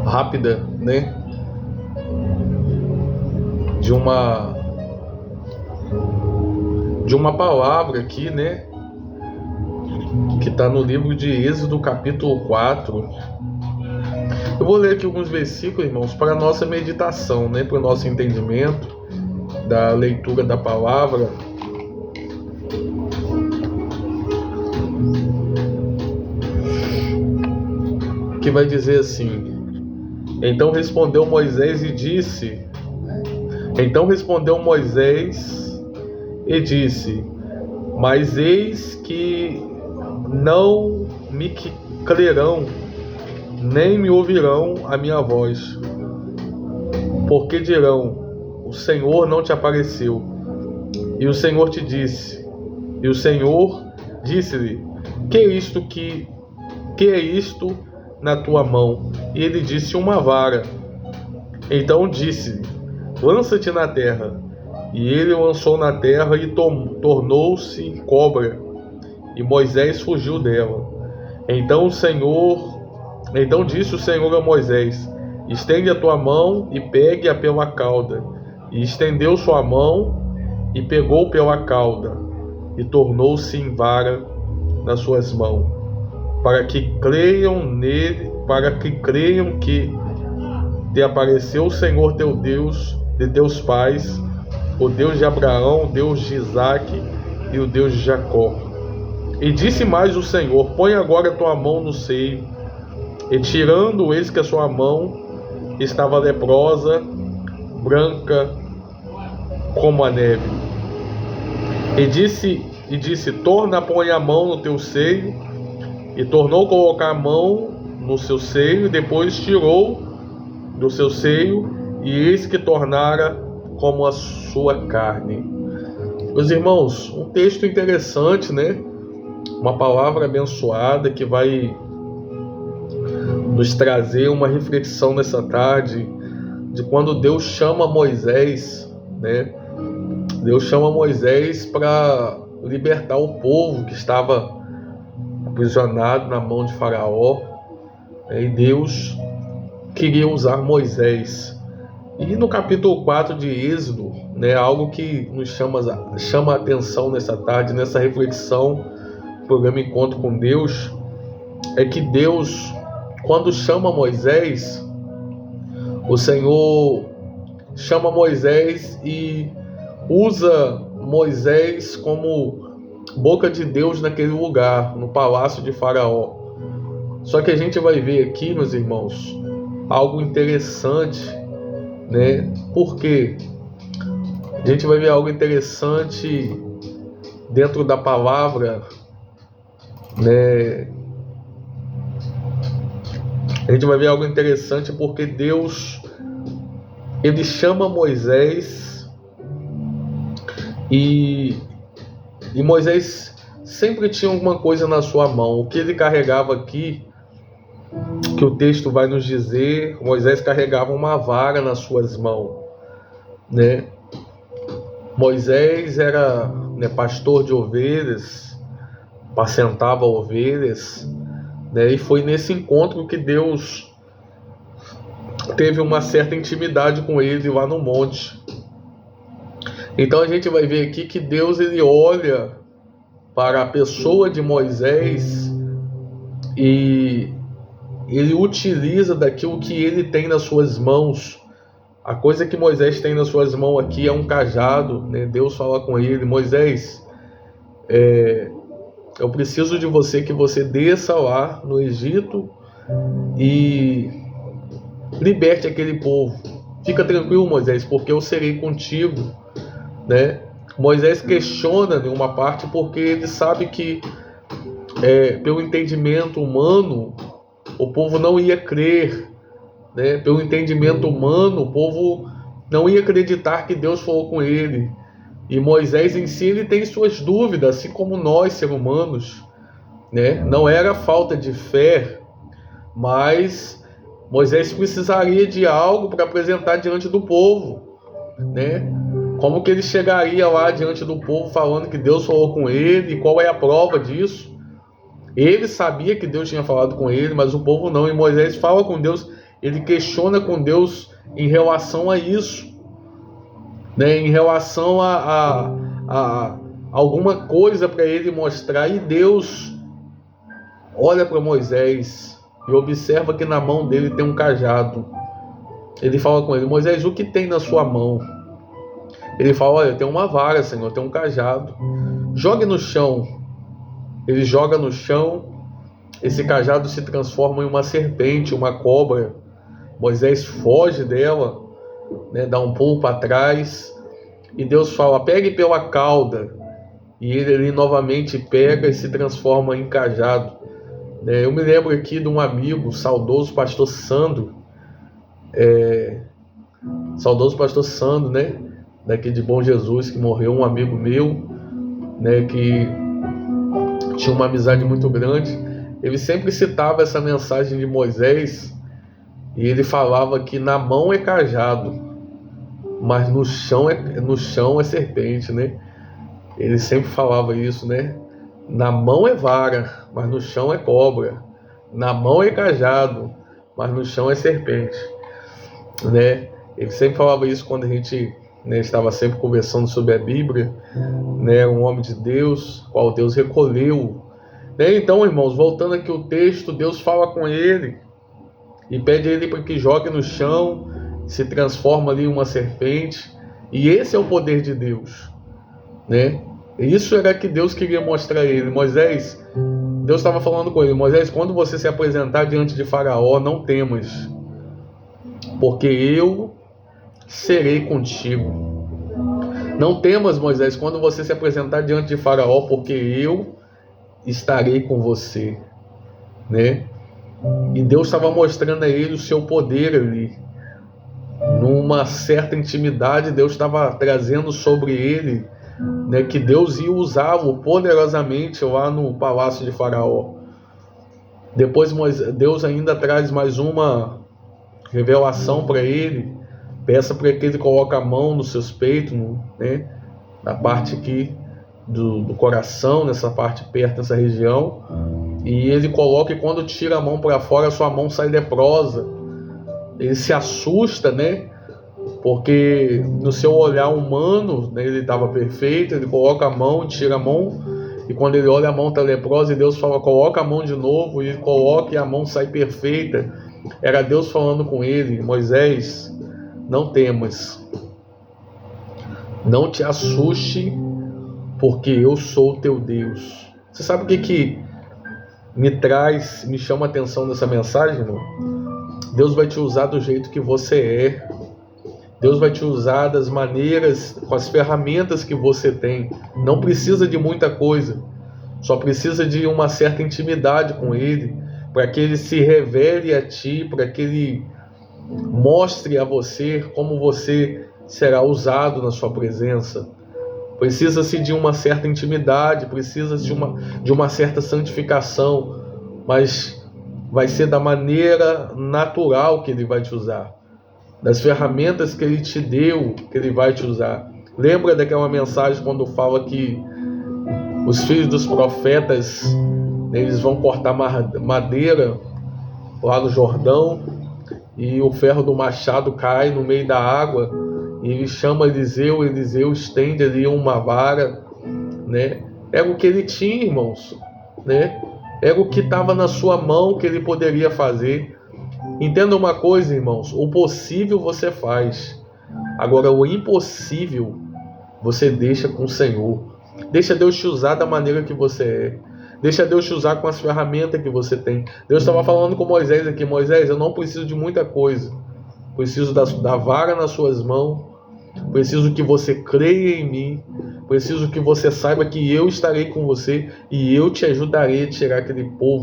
rápida, né, de uma palavra aqui, né, que está no livro de Êxodo, capítulo 4. Eu vou ler aqui alguns versículos, irmãos, para a nossa meditação, né, para o nosso entendimento da leitura da palavra. Que vai dizer assim: Então respondeu Moisés e disse, mas eis que não me crerão, nem me ouvirão a minha voz, porque dirão: o Senhor não te apareceu. E o Senhor disse-lhe: que é isto na tua mão? E ele disse: uma vara. Então disse-lhe: lança-te na terra. E ele lançou na terra e tornou-se cobra. E Moisés fugiu dela. Então disse o Senhor a Moisés: estende a tua mão e pegue-a pela cauda. E estendeu sua mão e pegou pela cauda, e tornou-se em vara nas suas mãos, para que creiam que te apareceu o Senhor teu Deus de teus pais, o Deus de Abraão, o Deus de Isaque e o Deus de Jacó. E disse mais o Senhor: põe agora a tua mão no seio. E tirando, eis que a sua mão estava leprosa, branca como a neve. E disse: torna, põe a mão no teu seio. E tornou a colocar a mão no seu seio, e depois tirou do seu seio, e eis que tornara como a sua carne. Meus irmãos, um texto interessante, né? Uma palavra abençoada que vai nos trazer uma reflexão nessa tarde de quando Deus chama Moisés, né? Deus chama Moisés para libertar o povo que estava aprisionado na mão de Faraó, né? E Deus queria usar Moisés. E no capítulo 4 de Êxodo, né, algo que nos chama a atenção nessa tarde, nessa reflexão, programa Encontro com Deus, é que Deus, quando chama Moisés, o Senhor chama Moisés e usa Moisés como boca de Deus naquele lugar, no palácio de Faraó. Só que a gente vai ver aqui, meus irmãos, algo interessante, né? Porque a gente vai ver algo interessante dentro da palavra, né? A gente vai ver algo interessante porque Deus, ele chama Moisés e Moisés sempre tinha alguma coisa na sua mão. O que ele carregava aqui, que o texto vai nos dizer, Moisés carregava uma vara nas suas mãos, né? Moisés era, né, pastor de ovelhas, apacentava ovelhas, né? E foi nesse encontro que Deus teve uma certa intimidade com ele lá no monte. Então a gente vai ver aqui que Deus, ele olha para a pessoa de Moisés e ele utiliza daquilo que ele tem nas suas mãos. A coisa que Moisés tem nas suas mãos aqui é um cajado, né? Deus fala com ele: Moisés, eu preciso de você, que você desça lá no Egito e liberte aquele povo. Fica tranquilo, Moisés, porque eu serei contigo, né? Moisés questiona em uma parte porque ele sabe que pelo entendimento humano o povo não ia crer, né? Pelo entendimento humano o povo não ia acreditar que Deus falou com ele. E Moisés em si, ele tem suas dúvidas, assim como nós, seres humanos, né? Não era falta de fé, mas Moisés precisaria de algo para apresentar diante do povo, né? Como que ele chegaria lá diante do povo falando que Deus falou com ele? E qual é a prova disso? Ele sabia que Deus tinha falado com ele, mas o povo não. E Moisés fala com Deus ele questiona com Deus em relação a isso, né? Em relação a alguma coisa para ele mostrar. E Deus olha para Moisés e observa que na mão dele tem um cajado. Ele fala com ele: Moisés, o que tem na sua mão? Ele fala: olha, tem uma vara, Senhor, tem um cajado. Jogue no chão. Ele joga no chão. Esse cajado se transforma em uma serpente, uma cobra. Moisés foge dela, né, dá um pulo para trás. E Deus fala: pegue pela cauda. E ele novamente pega e se transforma em cajado. Eu me lembro aqui de um amigo, saudoso pastor Sandro. Saudoso pastor Sandro, né? Daqui de Bom Jesus, que morreu, um amigo meu, né? Que tinha uma amizade muito grande. Ele sempre citava essa mensagem de Moisés. E ele falava que na mão é cajado, mas no chão é serpente, né? Ele sempre falava isso, né? Na mão é vara, mas no chão é cobra. Na mão é cajado, mas no chão é serpente, né? Ele sempre falava isso quando a gente, né, estava sempre conversando sobre a Bíblia, né? Um homem de Deus, qual Deus recolheu, né? Então, irmãos, voltando aqui o texto, Deus fala com ele e pede a ele para que jogue no chão, se transforma ali em uma serpente. E esse é o poder de Deus, né? Isso era que Deus queria mostrar a ele. Moisés, Deus estava falando com ele: Moisés, quando você se apresentar diante de Faraó, não temas, porque eu serei contigo. Não temas, Moisés, quando você se apresentar diante de Faraó, porque eu estarei com você, né? E Deus estava mostrando a ele o seu poder ali. Numa certa intimidade, Deus estava trazendo sobre ele, né, que Deus ia usá-lo poderosamente lá no palácio de Faraó. Depois Deus ainda traz mais uma revelação para ele. Peça para que ele coloque a mão nos seus peitos, né, na parte aqui do coração, nessa parte perto dessa região. E ele coloca, e quando tira a mão para fora, a sua mão sai leprosa. Ele se assusta, né? Porque no seu olhar humano, né, ele estava perfeito. Ele coloca a mão, tira a mão, e quando ele olha, a mão está leprosa, e Deus fala: coloca a mão de novo, e ele coloca e a mão sai perfeita. Era Deus falando com ele: Moisés, não temas, não te assuste, porque eu sou o teu Deus. Você sabe o que me chama a atenção nessa mensagem, irmão? Deus vai te usar do jeito que você é. Deus vai te usar das maneiras, com as ferramentas que você tem. Não precisa de muita coisa. Só precisa de uma certa intimidade com Ele, para que Ele se revele a ti, para que Ele mostre a você como você será usado na sua presença. Precisa-se de uma certa intimidade, precisa-se de uma certa santificação, mas vai ser da maneira natural que Ele vai te usar, das ferramentas que Ele te deu, que Ele vai te usar. Lembra daquela mensagem quando fala que os filhos dos profetas, eles vão cortar madeira lá no Jordão, e o ferro do machado cai no meio da água, e ele chama Eliseu estende ali uma vara, né? Era o que ele tinha, irmãos, né? Era o que estava na sua mão que ele poderia fazer. Entenda uma coisa, irmãos: o possível você faz, agora o impossível você deixa com o Senhor. Deixa Deus te usar da maneira que você é. Deixa Deus te usar com as ferramentas que você tem. Deus estava falando com Moisés aqui: Moisés, eu não preciso de muita coisa. Preciso da vara nas suas mãos. Preciso que você creia em mim. Preciso que você saiba que eu estarei com você e eu te ajudarei a tirar aquele povo